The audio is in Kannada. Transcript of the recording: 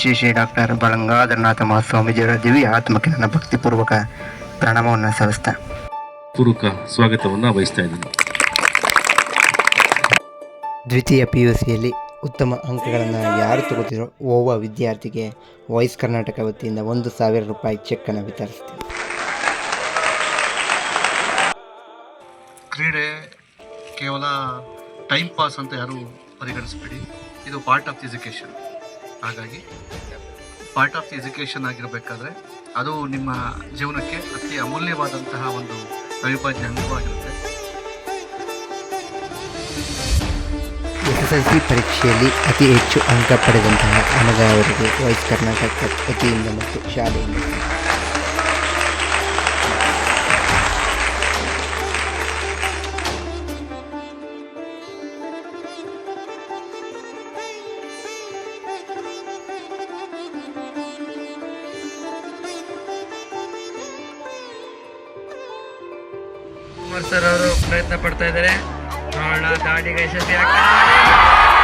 ಶ್ರೀ ಶ್ರೀ ಡಾಕ್ಟರ್ ಬಳಂಗಾಧರನಾಥ ಮಹಾಸ್ವಾಮೀಜಿಯವರ ದಿವ್ಯ ಆತ್ಮಕ್ಕೆ ನನ್ನ ಭಕ್ತಿಪೂರ್ವಕ ಪ್ರಣಾಮವನ್ನು ಸಲ್ಲಿಸ್ತಾ ಪೂರ್ವಕ ಸ್ವಾಗತವನ್ನು ವಹಿಸ್ತಾ ಇದ್ದೀನಿ. ದ್ವಿತೀಯ PUCಯಲ್ಲಿ ಉತ್ತಮ ಅಂಕಗಳನ್ನು ಯಾರು ತಗೋತಿರೋ ಓವ ವಿದ್ಯಾರ್ಥಿಗೆ ವಾಯ್ಸ್ ಕರ್ನಾಟಕ ವತಿಯಿಂದ 1,000 ರೂಪಾಯಿ ಚೆಕ್ಕನ್ನು ವಿತರಿಸ್ತೀವಿ. ಕ್ರೀಡೆ ಕೇವಲ ಟೈಮ್ ಪಾಸ್ ಅಂತ ಯಾರೂ ಪರಿಗಣಿಸಬೇಡಿ. ಇದು ಪಾರ್ಟ್ ಆಫ್ ದಿ ಎಜುಕೇಷನ್. ಹಾಗಾಗಿ ಪಾರ್ಟ್ ಆಫ್ ದಿ ಎಜುಕೇಷನ್ ಆಗಿರಬೇಕಾದ್ರೆ ಅದು ನಿಮ್ಮ ಜೀವನಕ್ಕೆ ಅತಿ ಅಮೂಲ್ಯವಾದಂತಹ ಒಂದು ಅವಿಭಾಜ್ಯ ಅಂಗವಾಗಿರುತ್ತೆ. SSLC ಪರೀಕ್ಷೆಯಲ್ಲಿ ಅತಿ ಹೆಚ್ಚು ಅಂಕ ಪಡೆದಂತಹ ಅನಗ ಅವರಿಗೆ ವಾಯ್ಸ್ ಕರ್ನಾಟಕ ವತಿಯಿಂದ ಮತ್ತು ಶಾಲೆಯಿಂದ ಕುಮಾರ್ ಸರ್ ಅವರು ಪ್ರಯತ್ನ ಪಡ್ತಾ ಇದ್ದಾರೆ. ನೋಡೋಣ ದಾಳಿಗೆ ಯಶಸ್ವಿ ಆಗ್ತಾರೆ.